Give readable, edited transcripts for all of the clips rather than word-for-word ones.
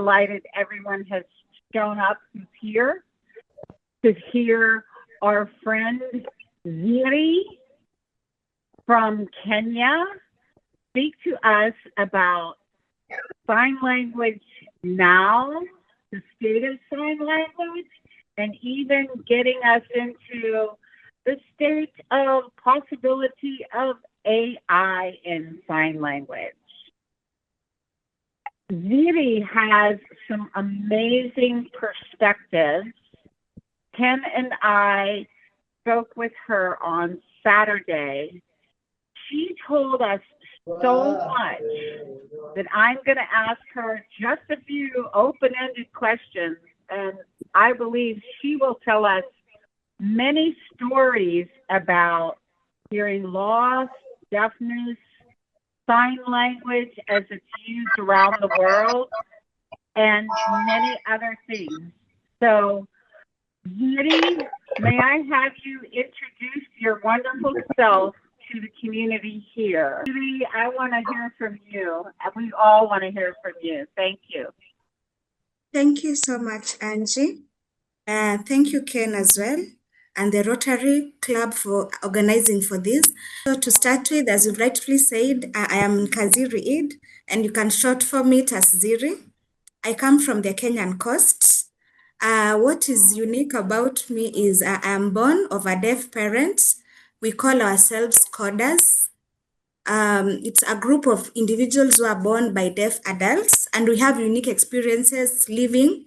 delighted everyone has shown up who's here to hear our friend Ziri from Kenya speak to us about sign language now, the state of sign language, and even getting us into the state of possibility of AI in sign language. Ziri has some amazing perspectives. Ken and I spoke with her on Saturday. She told us so much that I'm going to ask her just a few open-ended questions, and I believe she will tell us many stories about hearing loss, deafness, sign language as it's used around the world, and many other things. So, Ziri, may I have you introduce your wonderful self to the community here? Ziri, I want to hear from you. We all want to hear from you. Thank you. Thank you so much, Angie. Thank you, Ken, as well, and the Rotary Club for organizing for this. So to start with, as you rightfully said, I am N'kadziri Idd, and you can short form it as Ziri. I come from the Kenyan coast. What is unique about me is I am born of a deaf parent. We call ourselves coders. It's a group of individuals who are born by deaf adults, and we have unique experiences living,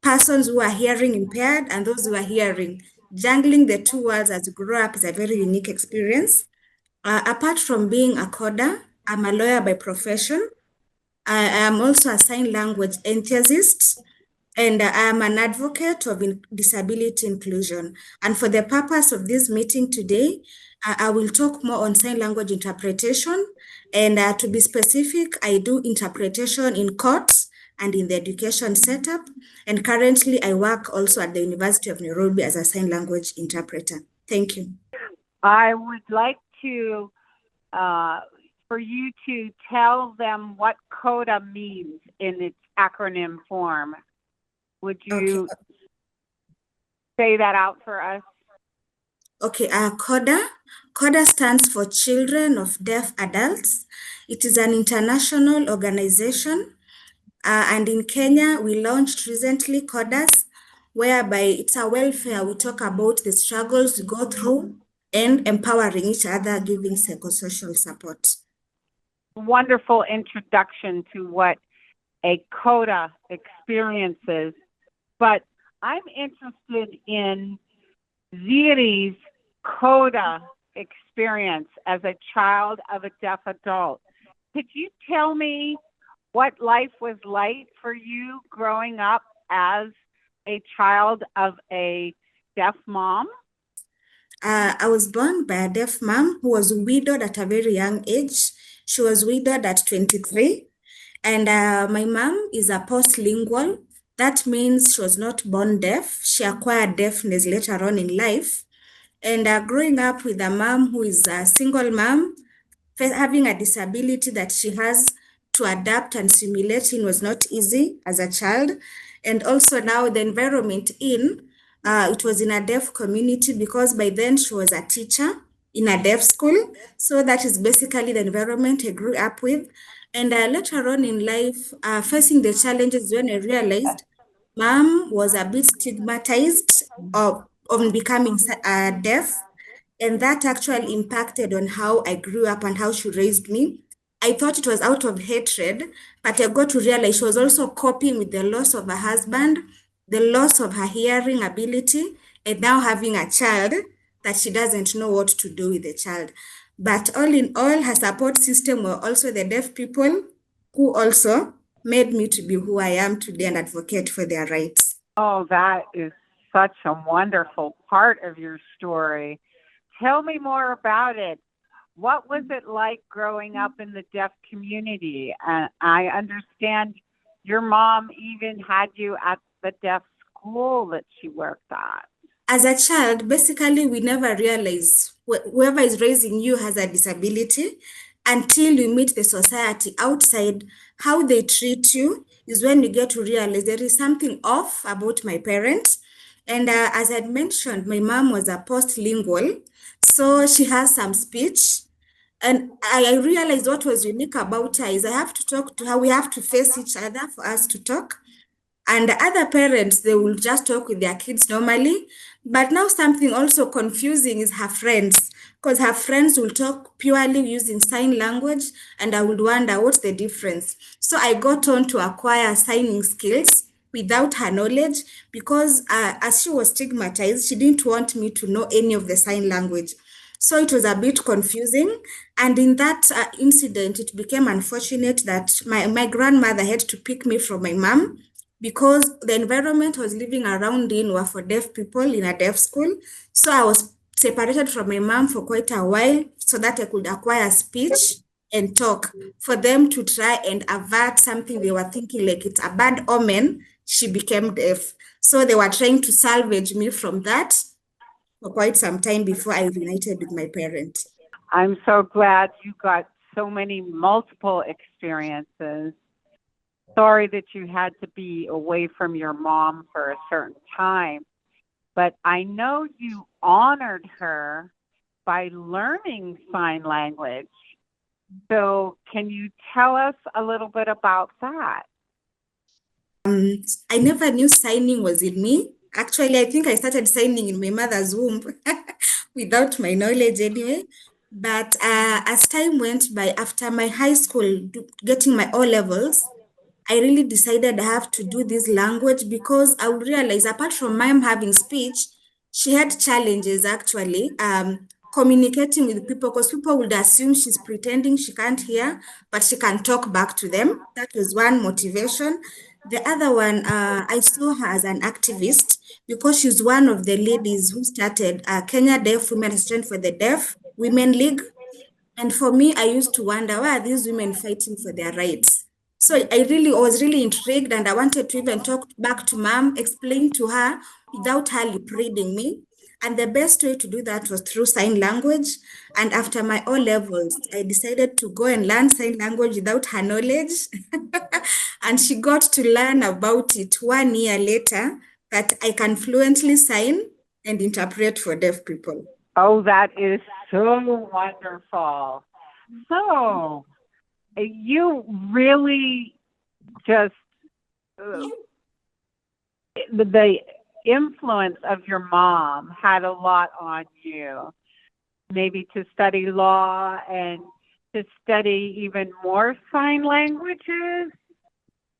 persons who are hearing impaired and those who are hearing. Jungling the two worlds as you grow up is a very unique experience. Apart from being a coder, I'm a lawyer by profession. I am also a sign language enthusiast, and I am an advocate of disability inclusion. And for the purpose of this meeting today, I will talk more on sign language interpretation. And to be specific, I do interpretation in courts and in the education setup. And currently, I work also at the University of Nairobi as a sign language interpreter. Thank you. I would like to, for you to tell them what CODA means in its acronym form. Would you say that out for us? Okay, CODA stands for Children of Deaf Adults. It is an international organization. And in Kenya, we launched recently CODAS, whereby it's a welfare. We talk about the struggles we go through and empowering each other, giving psychosocial support. Wonderful introduction to what a CODA experiences. But I'm interested in Ziri's CODA experience as a child of a deaf adult. Could you tell me what life was like for you growing up as a child of a deaf mom? I was born by a deaf mom who was widowed at a very young age. She was widowed at 23. And my mom is a postlingual. That means she was not born deaf. She acquired deafness later on in life. And growing up with a mom who is a single mom, having a disability that she has to adapt and simulating was not easy as a child. And also now the environment it was in a deaf community because by then she was a teacher in a deaf school. So that is basically the environment I grew up with. And later on in life, facing the challenges when I realized mom was a bit stigmatized of becoming deaf. And that actually impacted on how I grew up and how she raised me. I thought it was out of hatred, but I got to realize she was also coping with the loss of her husband, the loss of her hearing ability, and now having a child that she doesn't know what to do with the child. But all in all, her support system were also the deaf people who also made me to be who I am today and advocate for their rights. Oh, that is such a wonderful part of your story. Tell me more about it. What was it like growing up in the deaf community? And I understand your mom even had you at the deaf school that she worked at. As a child, basically, we never realize whoever is raising you has a disability until you meet the society outside, how they treat you, is when you get to realize there is something off about my parents. And as I'd mentioned, my mom was a postlingual, so she has some speech. And I realized what was unique about her is I have to talk to her. We have to face each other for us to talk. And the other parents, they will just talk with their kids normally. But now something also confusing is her friends, because her friends will talk purely using sign language, and I would wonder what's the difference. So I got on to acquire signing skills without her knowledge, because as she was stigmatized, she didn't want me to know any of the sign language. So it was a bit confusing. And in that incident, it became unfortunate that my grandmother had to pick me from my mom, because the environment I was living around in were for deaf people in a deaf school. So I was separated from my mom for quite a while so that I could acquire speech and talk, for them to try and avert something they were thinking like it's a bad omen. She became deaf. So they were trying to salvage me from that for quite some time before I reunited with my parents. I'm so glad you got so many multiple experiences. Sorry that you had to be away from your mom for a certain time, but I know you honored her by learning sign language. So, can you tell us a little bit about that? I never knew signing was in me. Actually, I think I started signing in my mother's womb without my knowledge anyway. But as time went by, after my high school, getting my O levels, I really decided I have to do this language, because I would realize apart from mom having speech, she had challenges actually communicating with people, because people would assume she's pretending she can't hear, but she can talk back to them. That was one motivation. The other one, I saw her as an activist, because she's one of the ladies who started Kenya Deaf Women Association for the Deaf Women League. And for me, I used to wonder, why are these women fighting for their rights? So I really was really intrigued, and I wanted to even talk back to mom, explain to her without her lip reading me. And the best way to do that was through sign language. And after my O levels, I decided to go and learn sign language without her knowledge. And she got to learn about it 1 year later, that I can fluently sign and interpret for deaf people. Oh, that is so wonderful. So, you really just, uh, the influence of your mom had a lot on you, maybe to study law and to study even more sign languages.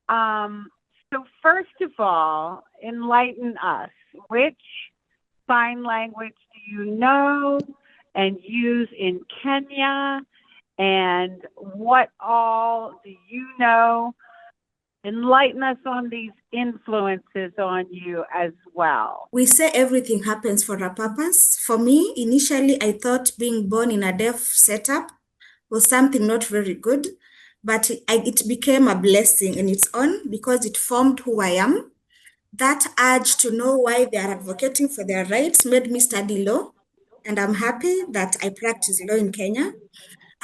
Um, so, first of all, enlighten us. Which sign language do you know and use in Kenya? And what all do you know? Enlighten us on these influences on you as well. We say everything happens for a purpose. For me, initially, I thought being born in a deaf setup was something not very good, but it became a blessing in its own, because it formed who I am. That urge to know why they are advocating for their rights made me study law, and I'm happy that I practice law in Kenya.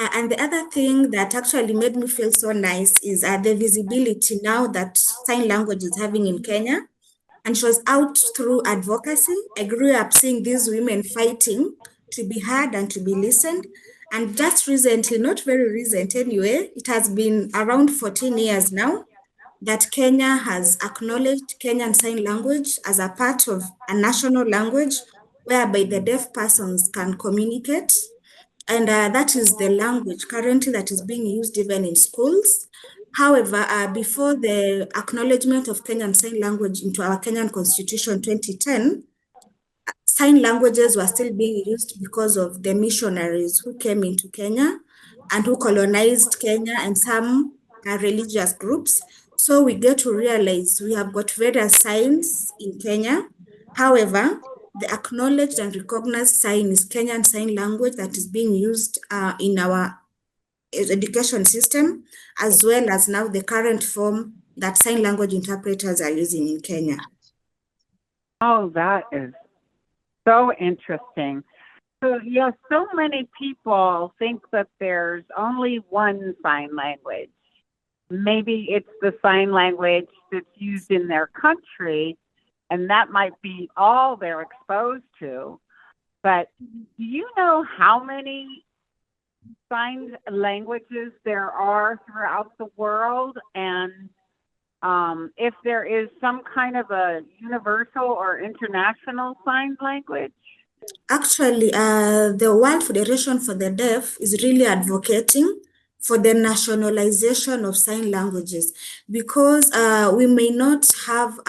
And the other thing that actually made me feel so nice is the visibility now that sign language is having in Kenya. And she was out through advocacy. I grew up seeing these women fighting to be heard and to be listened. And just recently, not very recent anyway, it has been around 14 years now, that Kenya has acknowledged Kenyan Sign Language as a part of a national language whereby the deaf persons can communicate. And that is the language currently that is being used even in schools. However, before the acknowledgement of Kenyan Sign Language into our Kenyan Constitution 2010, sign languages were still being used because of the missionaries who came into Kenya and who colonized Kenya, and some religious groups. So we get to realize we have got various signs in Kenya. However, the acknowledged and recognized sign is Kenyan Sign Language that is being used in our education system, as well as now the current form that sign language interpreters are using in Kenya. Oh, that is so interesting. So, yes, so many people think that there's only one sign language. maybe it's the sign language that's used in their country, and that might be all they're exposed to. But do you know how many sign languages there are throughout the world? And if there is some kind of a universal or international sign language? Actually, the World Federation for the Deaf is really advocating for the nationalization of sign languages because we may not have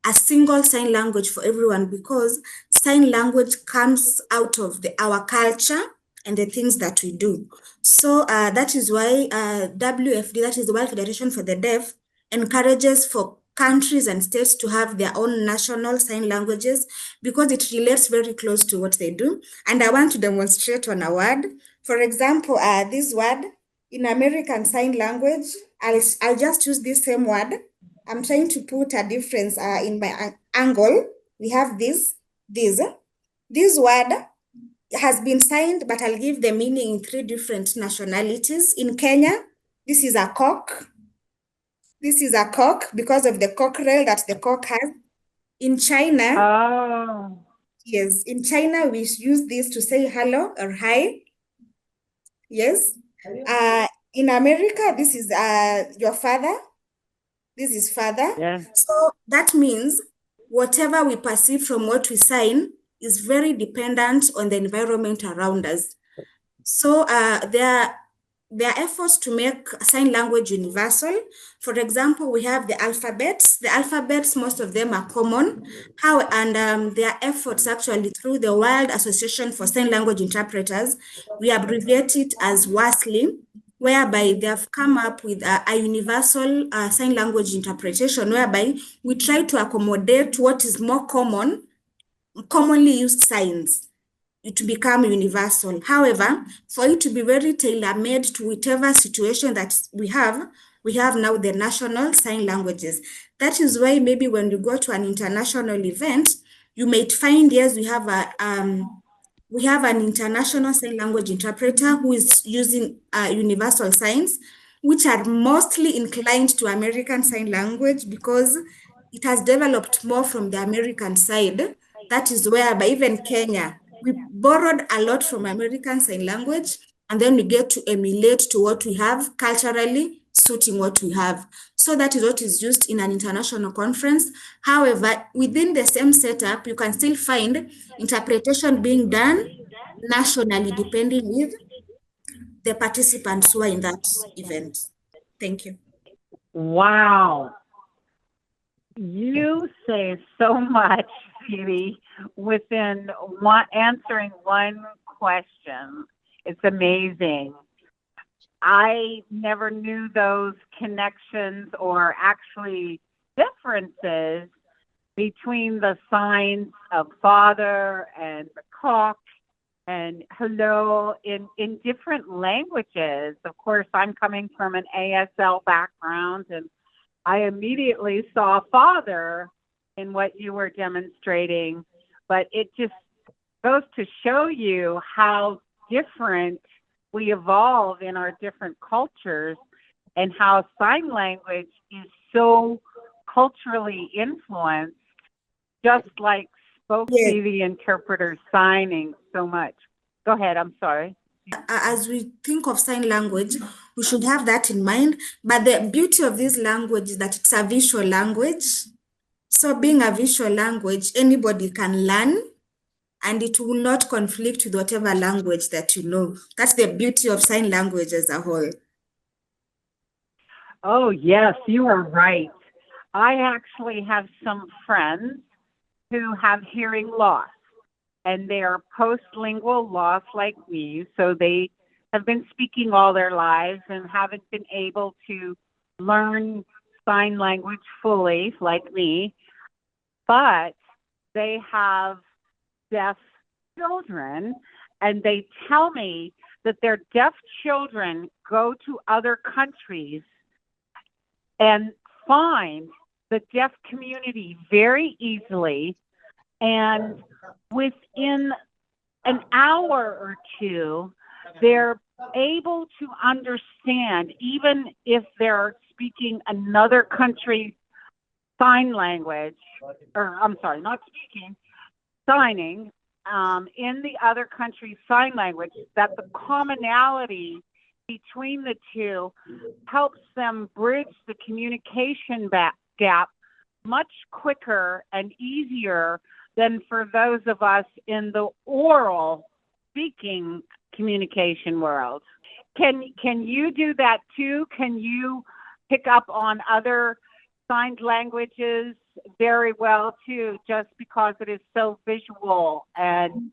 a single sign language for everyone because sign language comes out of our culture and the things that we do. So that is why WFD, that is the World Federation for the Deaf, encourages for countries and states to have their own national sign languages because it relates very close to what they do. And I want to demonstrate on a word. For example, this word in American Sign Language, I'll just use this same word. I'm trying to put a difference in my angle. We have this. This word has been signed, but I'll give the meaning in 3 different nationalities. In Kenya, this is a cock. This is a cock because of the cockerel that the cock has. In China, Oh, yes, in China, we use this to say hello or hi. Yes. In America, this is your father. This is father. yes. So that means whatever we perceive from what we sign is very dependent on the environment around us. So there are efforts to make sign language universal. For example, we have the alphabets. The alphabets, most of them are common. There are efforts actually through the World Association for Sign Language Interpreters. We abbreviate it as WASLI, whereby they have come up with a universal sign language interpretation, whereby we try to accommodate what is more commonly used signs to become universal. However, for it to be very tailor-made to whichever situation that we have now the national sign languages. That is why maybe when you go to an international event, you might find, yes, we have an international sign language interpreter who is using universal signs, which are mostly inclined to American Sign Language because it has developed more from the American side. That is where, by even Kenya, we borrowed a lot from American Sign Language, and then we get to emulate to what we have culturally, suiting what we have. So that is what is used in an international conference. However, within the same setup, you can still find interpretation being done nationally, depending with the participants who are in that event. Thank you. Wow. You say so much, Phoebe, within answering one question. It's amazing. I never knew those connections or actually differences between the signs of father and the cock and hello in different languages. Of course, I'm coming from an ASL background, and I immediately saw father in what you were demonstrating, but it just goes to show you how different we evolve in our different cultures and how sign language is so culturally influenced, just like spoke Yes. to the interpreter signing so much. Go ahead, I'm sorry. As we think of sign language, we should have that in mind. But the beauty of this language is that it's a visual language. So being a visual language, anybody can learn and it will not conflict with whatever language that you know. That's the beauty of sign language as a whole. Oh, yes, you are right. I actually have some friends who have hearing loss, and they are postlingual loss like me. So they have been speaking all their lives and haven't been able to learn sign language fully like me, but they have deaf children, and they tell me that their deaf children go to other countries and find the deaf community very easily. And within an hour or two, they're able to understand, even if they're speaking another country sign language, or I'm sorry, not speaking, signing in the other country's sign language, that the commonality between the two helps them bridge the communication gap much quicker and easier than for those of us in the oral speaking communication world. Can you do that too? Can you pick up on other signed languages very well too, just because it is so visual and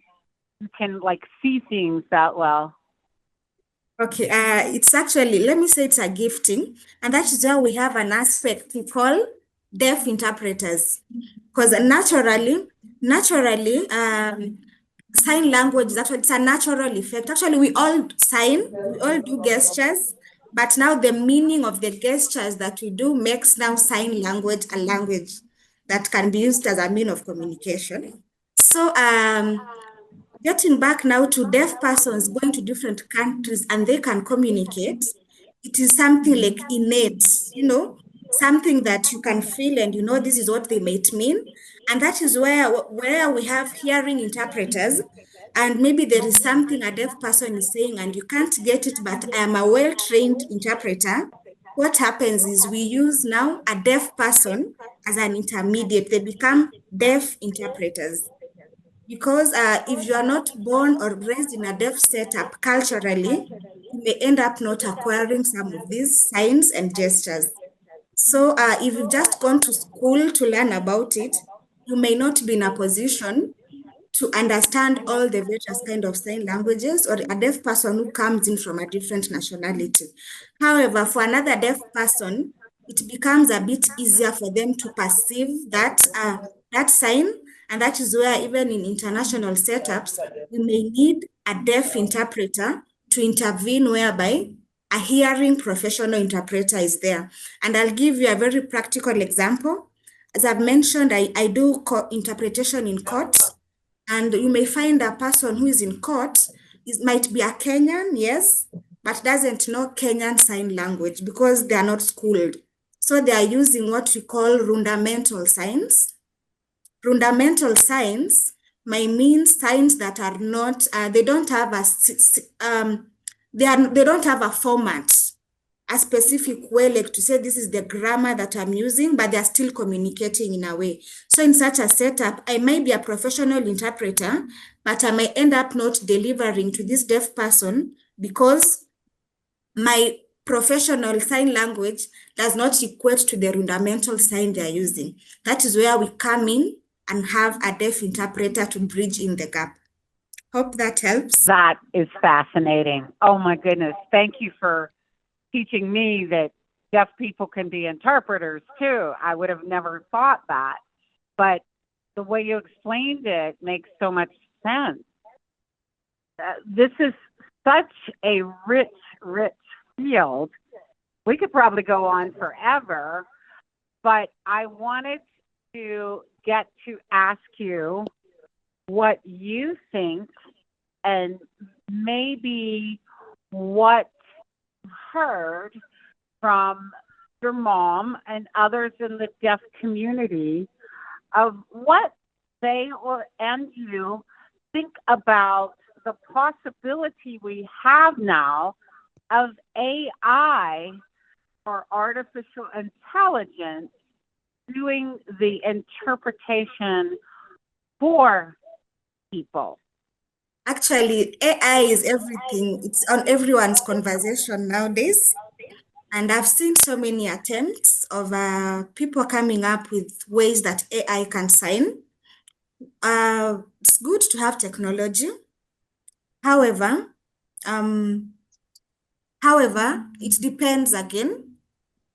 you can like see things that well? Okay, it's actually, let me say it's a gifting, and that is why we have an aspect we call deaf interpreters. Because naturally, sign language is actually, it's a natural effect. Actually, we all sign, we all do gestures, but now the meaning of the gestures that we do makes now sign language a language that can be used as a mean of communication. So, getting back now to deaf persons going to different countries and they can communicate, it is something like innate, something that you can feel and this is what they might mean. And that is where we have hearing interpreters. And maybe there is something a deaf person is saying and you can't get it, but I am a well-trained interpreter. What happens is we use now a deaf person as an intermediate. They become deaf interpreters. Because if you are not born or raised in a deaf setup culturally, you may end up not acquiring some of these signs and gestures. So if you've just gone to school to learn about it, you may not be in a position to understand all the various kind of sign languages, or a deaf person who comes in from a different nationality. However, for another deaf person, it becomes a bit easier for them to perceive that sign, and that is where even in international setups, we may need a deaf interpreter to intervene, whereby a hearing professional interpreter is there. And I'll give you a very practical example. As I've mentioned, I do interpretation in court. And you may find a person who is in court might be a Kenyan, yes, but doesn't know Kenyan sign language because they are not schooled. So they are using what we call rudamental signs. Rudamental signs might mean signs that are not, they don't have they don't have a format, a specific way, like to say this is the grammar that I'm using, but they're still communicating in a way. So in such a setup, I may be a professional interpreter, but I may end up not delivering to this deaf person because my professional sign language does not equate to the fundamental sign they're using. That is where we come in and have a deaf interpreter to bridge in the gap. Hope that helps. That is fascinating. Oh my goodness. Thank you for teaching me that deaf people can be interpreters too. I would have never thought that. But the way you explained it makes so much sense. This is such a rich, rich field. We could probably go on forever, but I wanted to get to ask you what you think and maybe what you heard from your mom and others in the deaf community of what they and you think about the possibility we have now of AI, or artificial intelligence, doing the interpretation for people. Actually, AI is everything. It's on everyone's conversation nowadays. And I've seen so many attempts of people coming up with ways that AI can sign. It's good to have technology. However, it depends again,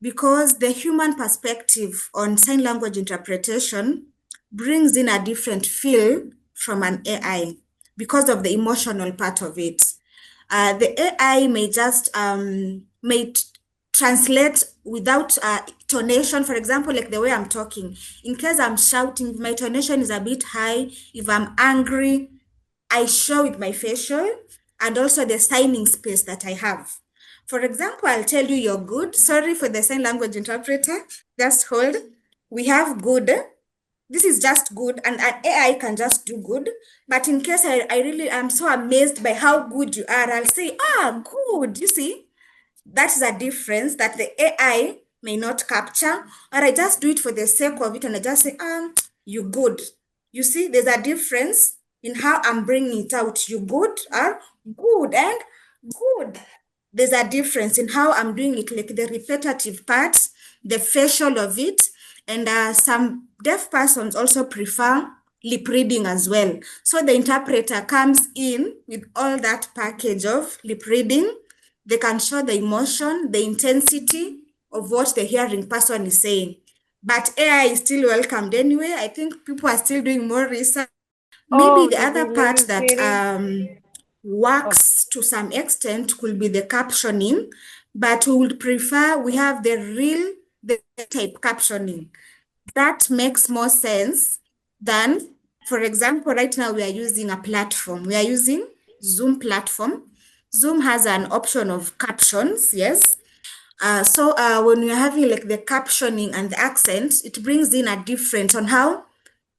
because the human perspective on sign language interpretation brings in a different feel from an AI because of the emotional part of it. The AI may just translate without tonation. For example, like the way I'm talking. In case I'm shouting, if my tonation is a bit high, if I'm angry, I show with my facial. and also the signing space that I have. For example, I'll tell you you're good. Sorry for the sign language interpreter. Just hold. We have good. This is just good, and an AI can just do good. But in case I really am so amazed by how good you are, I'll say, good. You see, that is a difference that the AI may not capture, or I just do it for the sake of it and I just say, you good. You see, there's a difference in how I'm bringing it out. You good are good and good. There's a difference in how I'm doing it, like the repetitive parts, the facial of it, and some deaf persons also prefer lip reading as well. So the interpreter comes in with all that package of lip reading. They can show the emotion, the intensity of what the hearing person is saying. But AI is still welcomed anyway. I think people are still doing more research. Maybe Oh, the did we other part lose that Didi? Oh, works to some extent could be the captioning, but we have the type captioning. That makes more sense than, for example, right now we are using a platform. We are using Zoom platform. Zoom has an option of captions, yes. So when you're having like the captioning and the accent, it brings in a difference on how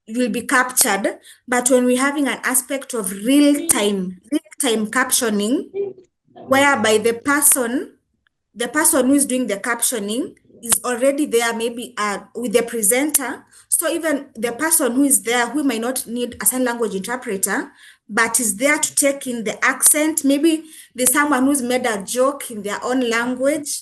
it will be captured. But when we're having an aspect of real time captioning, whereby the person who is doing the captioning is already there, maybe with the presenter. So even the person who is there, who might not need a sign language interpreter, but is there to take in the accent. Maybe there's someone who's made a joke in their own language.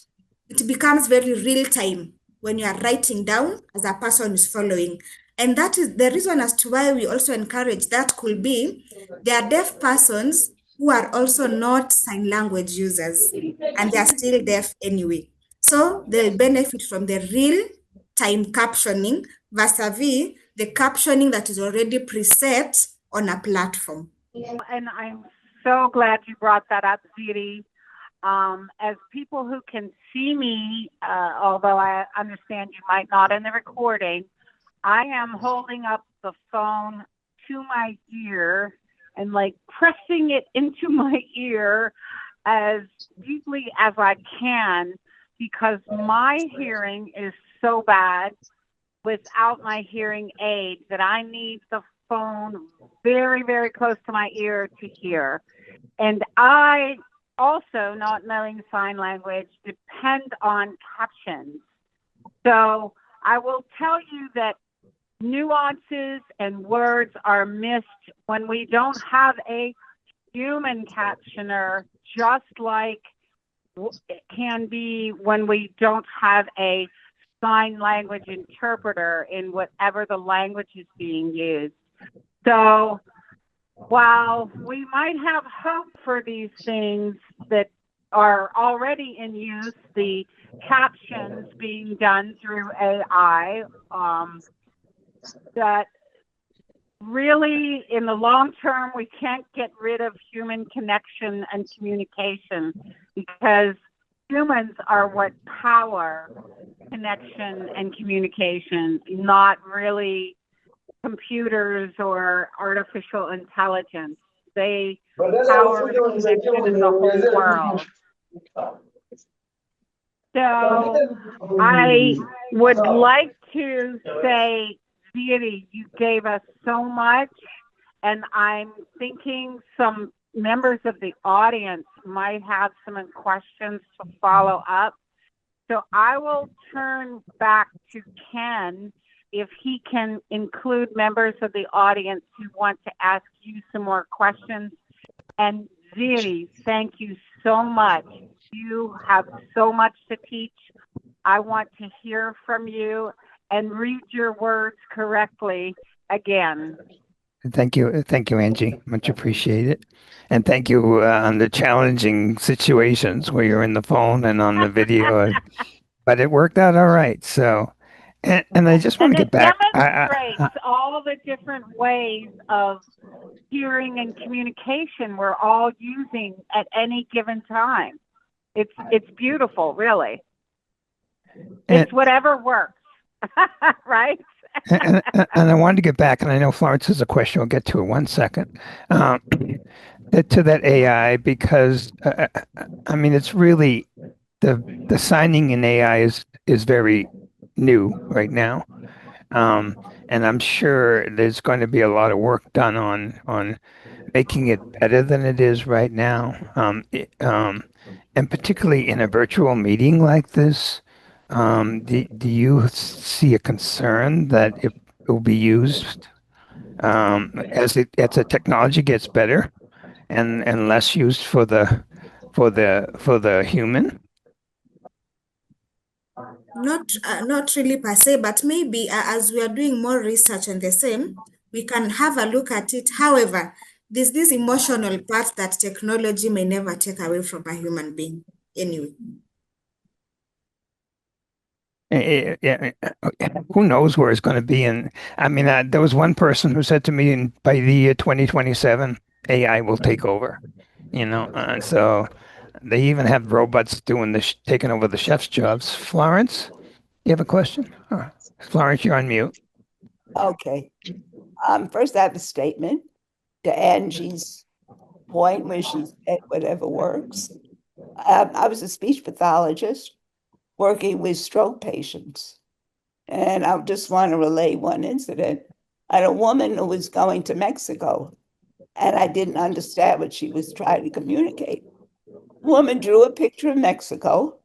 It becomes very real time when you are writing down as a person is following. And that is the reason as to why we also encourage that could be there are deaf persons who are also not sign language users and they are still deaf anyway. So they'll benefit from the real time captioning vis-a-vis the captioning that is already preset on a platform. and I'm so glad you brought that up, Didi. As people who can see me, although I understand you might not in the recording, I am holding up the phone to my ear and like pressing it into my ear as deeply as I can because my hearing is so bad without my hearing aid that I need the phone very, very close to my ear to hear. And I also, not knowing sign language, depend on captions. So I will tell you that nuances and words are missed when we don't have a human captioner, just like it can be when we don't have a sign language interpreter in whatever the language is being used. So while we might have hope for these things that are already in use, the captions being done through AI, that really in the long term we can't get rid of human connection and communication because humans are what power connection and communication, not really computers or artificial intelligence. They power the connection in the whole world. So I would like to say, Didi, you gave us so much, and I'm thinking some members of the audience might have some questions to follow up. So I will turn back to Ken if he can include members of the audience who want to ask you some more questions. And Didi, thank you so much. You have so much to teach. I want to hear from you and read your words correctly again. Thank you, Angie. Much appreciated, and thank you on the challenging situations where you're in the phone and on the video, but it worked out all right. So, and I just want to And get it back. demonstrates all the different ways of hearing and communication we're all using at any given time. It's beautiful, really. It's whatever works, right? And I wanted to get back, and I know Florence has a question. I'll get to it 1 second. to that AI because I mean it's really the signing in AI is very new right now. And I'm sure there's going to be a lot of work done on making it better than it is right now. And particularly in a virtual meeting like this, do you see a concern that it will be used as the technology gets better and less used for the human? Not really per se, but maybe as we are doing more research on the same, we can have a look at it. However, there's this emotional part that technology may never take away from a human being. Anyway. Who knows where it's going to be? And I mean, there was one person who said to me, by the year 2027, AI will take over. So they even have robots taking over the chef's jobs. Florence, you have a question? Oh, Florence, you're on mute. Okay. First, I have a statement to Angie's point where she said whatever works. I was a speech pathologist working with stroke patients. And I just want to relay one incident. I had a woman who was going to Mexico, and I didn't understand what she was trying to communicate. Woman drew a picture of Mexico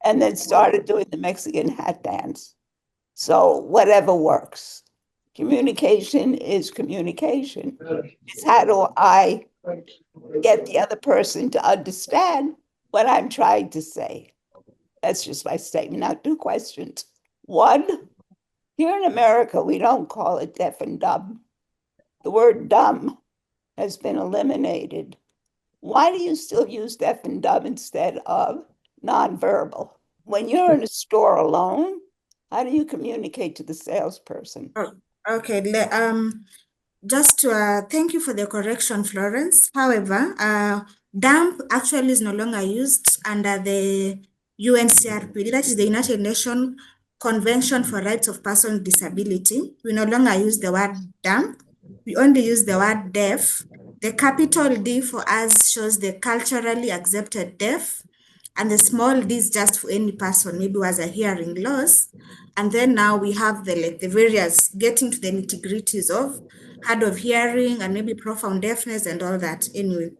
and then started doing the Mexican hat dance. So whatever works. Communication is communication. It's how do I get the other person to understand what I'm trying to say? That's just my statement. Now, 2 questions. One, here in America, we don't call it deaf and dumb. The word dumb has been eliminated. Why do you still use deaf and dumb instead of nonverbal? When you're in a store alone, how do you communicate to the salesperson? Oh, okay. Just to thank you for the correction, Florence. However, dump actually is no longer used under the UNCRPD, that is the United Nations Convention for Rights of Persons with Disability. We no longer use the word dump. We only use the word deaf. The capital D for us shows the culturally accepted deaf, and the small d is just for any person, maybe who has a hearing loss. And then now we have the various getting to the nitty-gritties of hard of hearing and maybe profound deafness and all that anyway.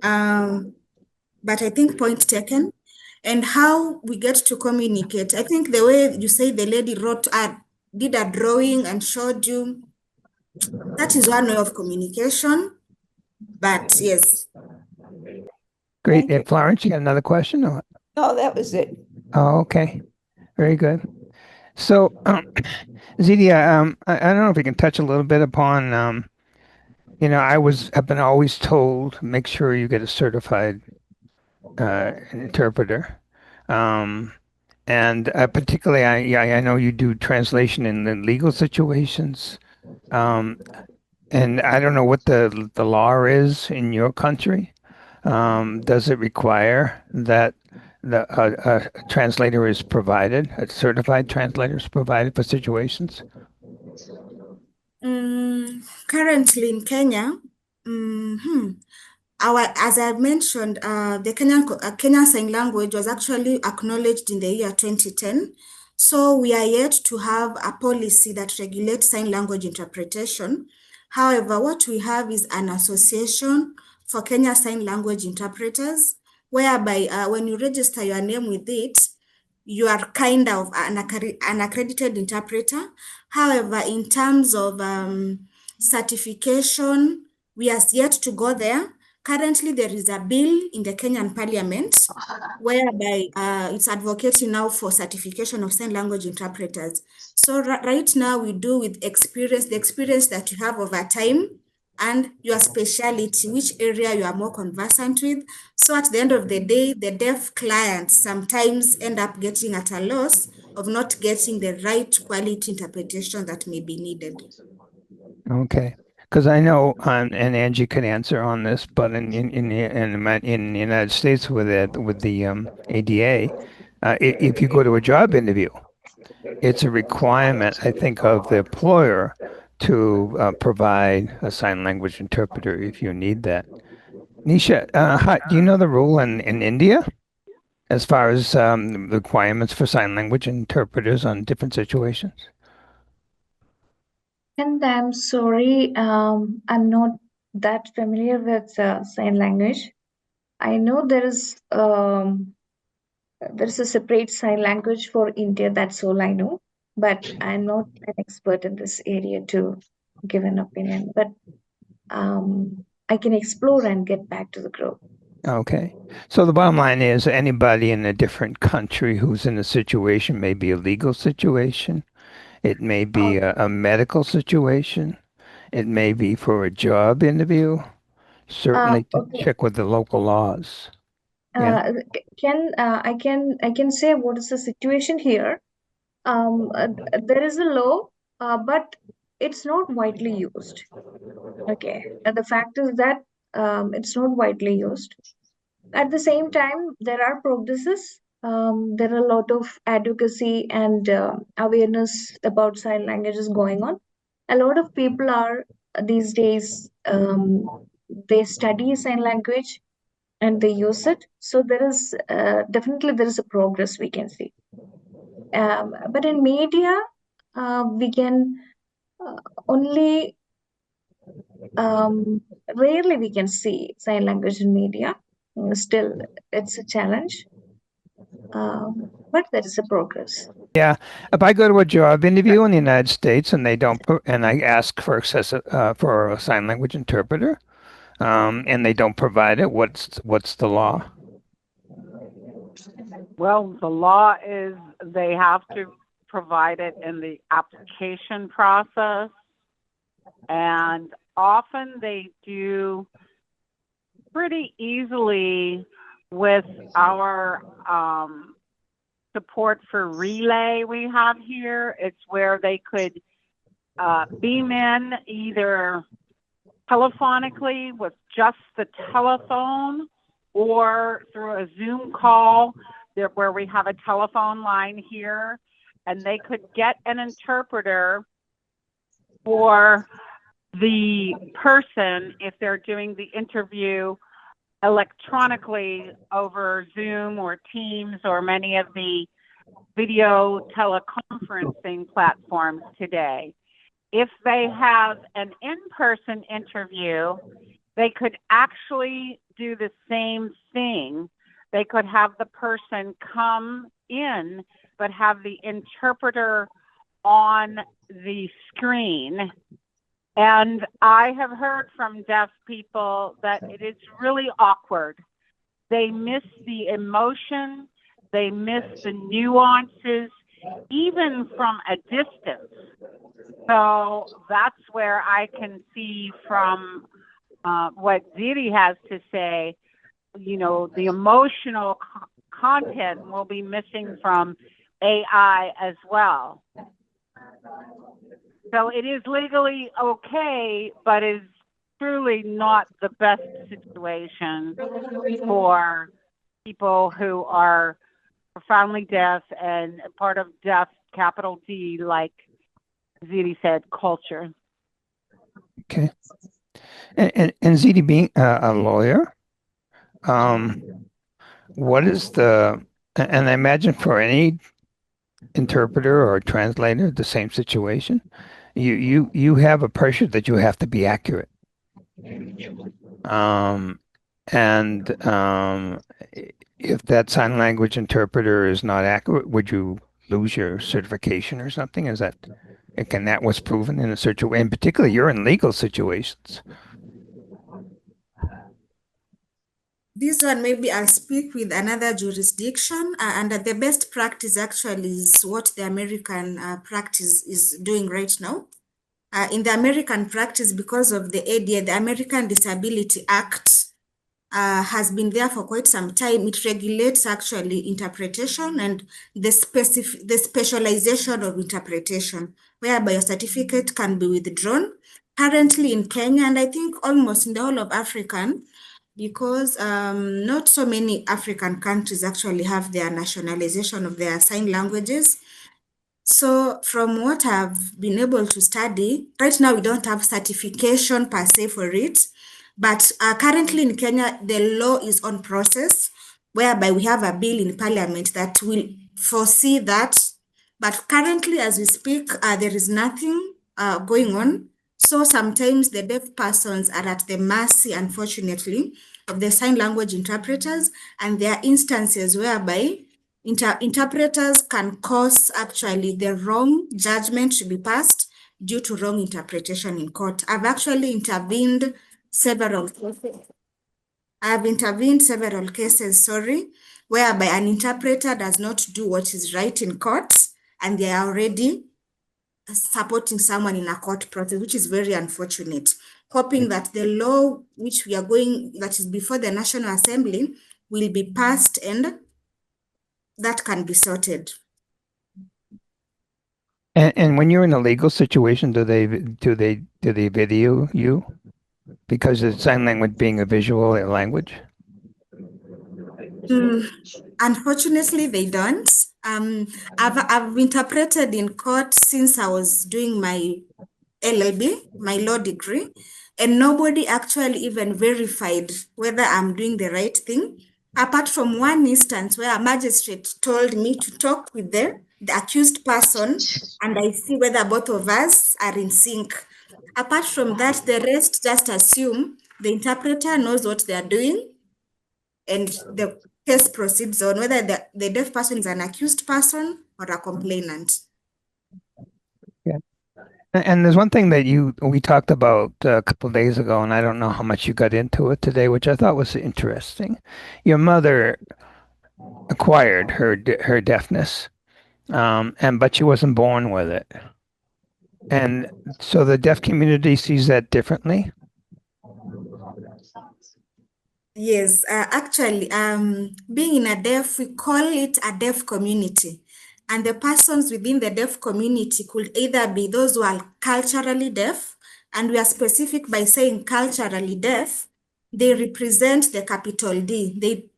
But I think point taken. And how we get to communicate. I think the way you say the lady did a drawing and showed you, that is one way of communication. But yes. Great. Florence, you got another question? No, that was it. Oh, okay. Very good. So, Zidia, I don't know if you can touch a little bit upon, have been always told, make sure you get a certified interpreter. And particularly, I know you do translation in the legal situations. And I don't know what the law is in your country. Does it require that a translator is provided, a certified translator is provided for situations? Currently in Kenya, as I mentioned, the Kenyan Sign Language was actually acknowledged in the year 2010. So we are yet to have a policy that regulates sign language interpretation. However, what we have is an association for Kenya Sign Language interpreters, whereby when you register your name with it, you are kind of an accredited interpreter. However, in terms of certification, we are yet to go there. Currently, there is a bill in the Kenyan Parliament whereby it's advocating now for certification of sign language interpreters. So right now we do with experience, the experience that you have over time and your speciality, which area you are more conversant with. So at the end of the day, the deaf clients sometimes end up getting at a loss of not getting the right quality interpretation that may be needed. Okay. Because I know, and Angie can answer on this, but in the United States with the ADA, if you go to a job interview, it's a requirement, I think, of the employer to provide a sign language interpreter if you need that. Nisha, do you know the rule in India as far as the requirements for sign language interpreters on different situations? And I'm sorry, I'm not that familiar with sign language. I know there's a separate sign language for India. That's all I know, but I'm not an expert in this area to give an opinion. But I can explore and get back to the group. Okay. So the bottom line is anybody in a different country who's in a situation, may be a legal situation, it may be a medical situation, it may be for a job interview, certainly to Okay. check with the local laws. Yeah. I can say what is the situation here. There is a law, but it's not widely used. Okay, and the fact is that it's not widely used. At the same time, there are progresses. There are a lot of advocacy and awareness about sign languages going on. A lot of people are these days they study sign language and they use it. So there is definitely there is a progress we can see. But in media, we can uh, only um, rarely we can see sign language in media. Still, it's a challenge, but there is a progress. Yeah. If I go to a job interview in the United States and they don't and I ask for for a sign language interpreter, and they don't provide it, what's the law? Well, the law is they have to provide it in the application process, and often they do pretty easily with our support for relay we have here. It's where they could beam in either telephonically with just the telephone or through a Zoom call where we have a telephone line here, and they could get an interpreter for the person if they're doing the interview electronically over Zoom or Teams or many of the video teleconferencing platforms today. If they have an in-person interview, they could actually do the same thing. They could have the person come in, but have the interpreter on the screen. And I have heard from deaf people that it is really awkward. They miss the emotion, they miss the nuances, even from a distance. So that's where I can see from what Ziri has to say, you know, the emotional content will be missing from AI as well. So it is legally okay, but is truly not the best situation for people who are profoundly deaf and part of deaf, capital D, like Ziti said, culture. Okay. And Ziti, being a lawyer, what is and I imagine for any interpreter or translator, the same situation, you have a pressure that you have to be accurate. And if that sign language interpreter is not accurate, would you lose your certification or something? Can that was proven in a situation, and particularly you're in legal situations. This one, maybe I'll speak with another jurisdiction, and the best practice actually is what the American practice is doing right now. In the American practice, because of the ADA, the American Disability Act, has been there for quite some time. It regulates actually interpretation and the specialization of interpretation, whereby a certificate can be withdrawn. Currently in Kenya, and I think almost in the whole of African, because not so many African countries actually have their nationalization of their sign languages. So from what I've been able to study, right now we don't have certification per se for it, But currently in Kenya, the law is on process, whereby we have a bill in parliament that will foresee that. But currently, as we speak, there is nothing going on. So sometimes the deaf persons are at the mercy, unfortunately, of the sign language interpreters, and there are instances whereby interpreters can cause actually the wrong judgment to be passed due to wrong interpretation in court. I've actually intervened several cases. I've intervened several cases, whereby an interpreter does not do what is right in court, and they are already supporting someone in a court process, which is very unfortunate. Hoping that the law which we are going, that is before the National Assembly, will be passed and that can be sorted. And when you're in a legal situation, do they video you? Because of sign language being a visual language? Unfortunately, they don't. I've interpreted in court since I was doing my LLB, my law degree, and nobody actually even verified whether I'm doing the right thing. Apart from one instance where a magistrate told me to talk with the accused person, and I see whether both of us are in sync. Apart from that, the rest just assume the interpreter knows what they are doing and the case proceeds on, whether the deaf person is an accused person or a complainant. Yeah. And there's one thing that we talked about a couple of days ago, and I don't know how much you got into it today, which I thought was interesting. Your mother acquired her deafness, but she wasn't born with it. And so the deaf community sees that differently. Yes, actually, being in a deaf, we call it a deaf community. And the persons within the deaf community could either be those who are culturally deaf, and we are specific by saying culturally deaf. They represent the capital D. They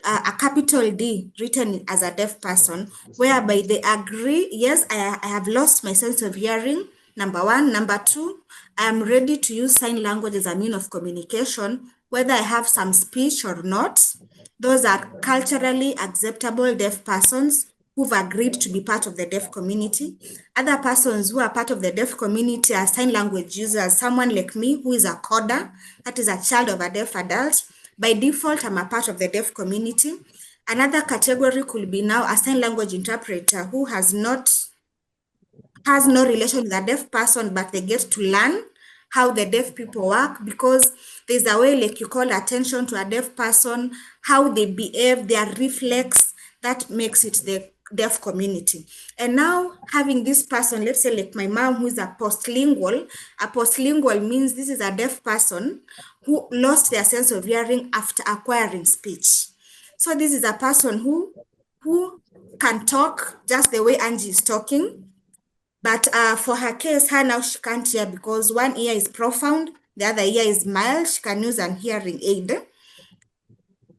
a capital D written as a deaf person, whereby they agree, yes, I have lost my sense of hearing, number one. Number two, I am ready to use sign language as a means of communication, whether I have some speech or not. Those are culturally acceptable deaf persons who've agreed to be part of the deaf community. Other persons who are part of the deaf community are sign language users, someone like me who is a coder, that is a child of a deaf adult. By default, I'm a part of the deaf community. Another category could be now a sign language interpreter who has no relation with a deaf person, but they get to learn how the deaf people work, because there's a way like you call attention to a deaf person, how they behave, their reflex, that makes it the deaf community. And now having this person, let's say like my mom, who is a postlingual means this is a deaf person who lost their sense of hearing after acquiring speech. So this is a person who can talk just the way Angie is talking. But for her case, her now she can't hear because one ear is profound, the other ear is mild. She can use an hearing aid.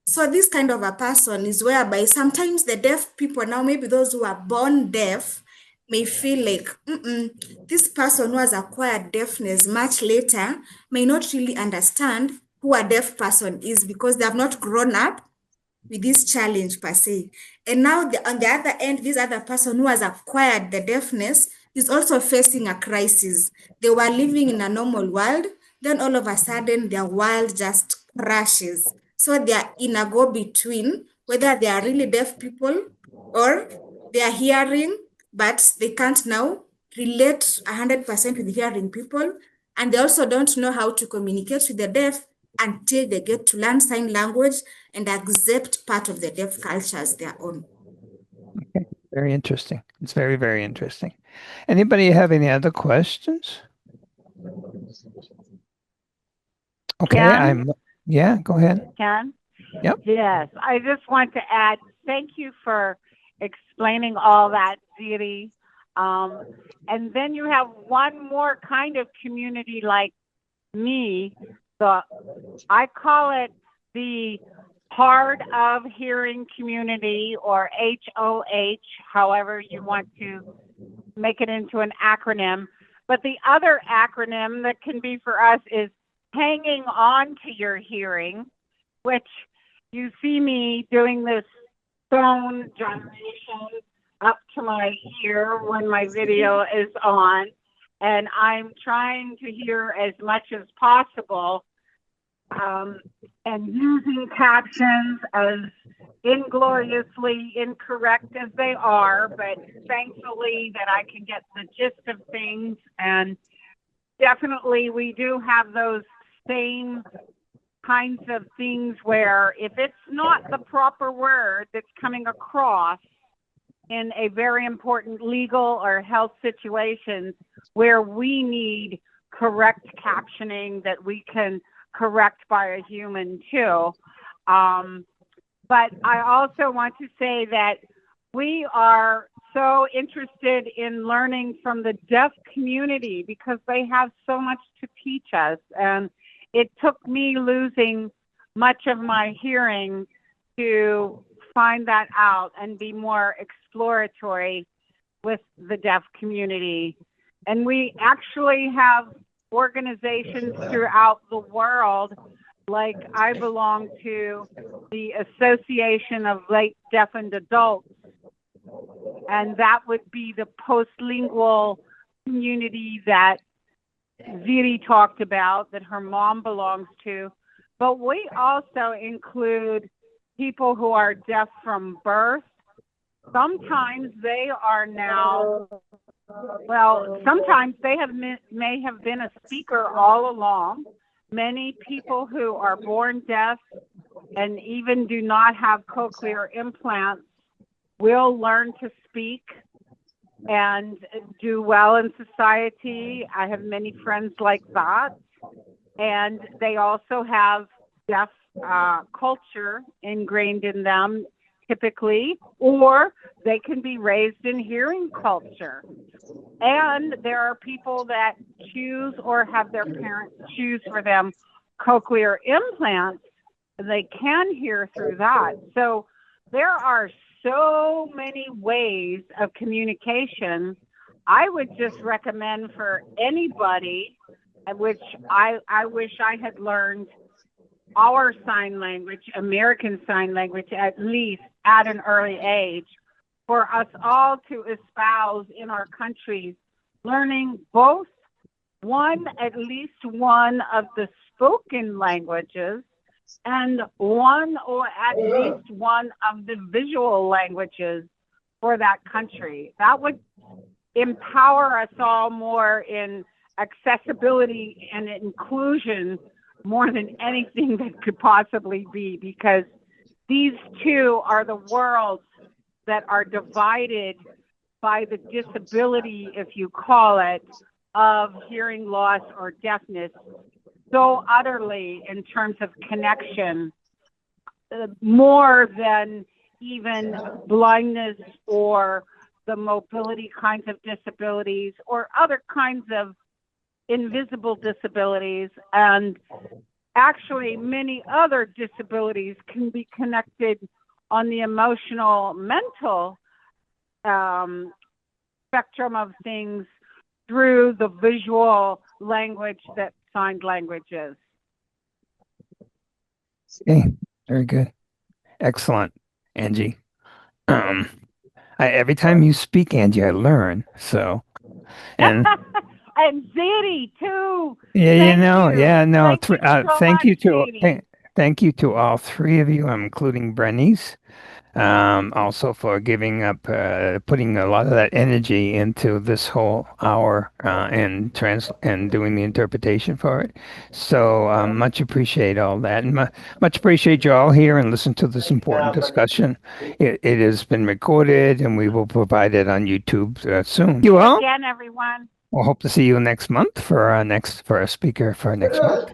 So this kind of a person is whereby sometimes the deaf people now, maybe those who are born deaf, may feel like this person who has acquired deafness much later may not really understand who a deaf person is because they have not grown up with this challenge per se. And now on the other end, this other person who has acquired the deafness is also facing a crisis. They were living in a normal world, then all of a sudden their world just crashes. So they are in a go-between, whether they are really deaf people or they are hearing, but they can't now relate 100% with hearing people. And they also don't know how to communicate with the deaf until they get to learn sign language and accept part of the deaf culture as their own. Okay, very interesting. It's very, very interesting. Anybody have any other questions? Okay, Ken? Go ahead. Ken? Yep. Yes, I just want to add, thank you for explaining all that, Ziri. And then you have one more kind of community like me. I call it the hard of hearing community, or HOH, however you want to make it into an acronym. But the other acronym that can be for us is hanging on to your hearing, which you see me doing this phone gyration up to my ear when my video is on, and I'm trying to hear as much as possible, and using captions as ingloriously incorrect as they are, but thankfully that I can get the gist of things. And definitely we do have those same kinds of things where if it's not the proper word that's coming across in a very important legal or health situation where we need correct captioning that we can correct by a human too. But I also want to say that we are so interested in learning from the deaf community because they have so much to teach us. And it took me losing much of my hearing to find that out and be more exploratory with the deaf community. And we actually have organizations throughout the world, like I belong to the Association of Late Deafened Adults, and that would be the postlingual community that Ziri talked about, that her mom belongs to. But we also include people who are deaf from birth. Sometimes they are now, well, sometimes they may have been a speaker all along. Many people who are born deaf and even do not have cochlear implants will learn to speak and do well in society. I have many friends like that. And they also have deaf culture ingrained in them typically, or they can be raised in hearing culture. And there are people that choose or have their parents choose for them cochlear implants, and they can hear through that. So there are so many ways of communication. I would just recommend for anybody, which I wish I had learned our sign language, American Sign Language, at least at an early age, for us all to espouse in our countries, learning both at least one of the spoken languages and one or at least one of the visual languages for that country. That would empower us all more in accessibility and inclusion more than anything that could possibly be, because these two are the worlds that are divided by the disability, if you call it, of hearing loss or deafness so utterly in terms of connection, more than even blindness or the mobility kinds of disabilities or other kinds of invisible disabilities. And actually many other disabilities can be connected on the emotional, mental spectrum of things through the visual language that signed language is. Okay, very good. Excellent, Angie. Every time you speak, Angie, I learn. So, and and Ziri too. yeah, Thank you. yeah, no. Thank you so Thank you much, Ziri. thank you to all three of you, including Bernice. Also for giving up, putting a lot of that energy into this whole hour and doing the interpretation for it. So much appreciate all that, and much appreciate you all here and listen to this important discussion. It has been recorded, and we will provide it on YouTube soon. Thank you all. Again, everyone. We'll hope to see you next month for a speaker for next month.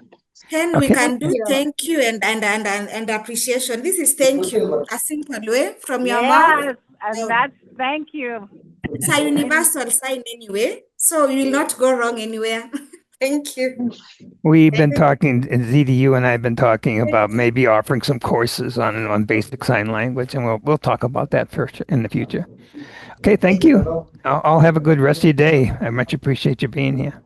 Then we can do thank you and appreciation. This is thank you, a simple way from your mouth. Yes, and that's thank you. It's a universal sign anyway, so you will not go wrong anywhere. Thank you. We've been talking, ZDU and I have been talking about maybe offering some courses on basic sign language, and we'll talk about that first in the future. Okay, thank you. I'll have a good rest of your day. I much appreciate you being here.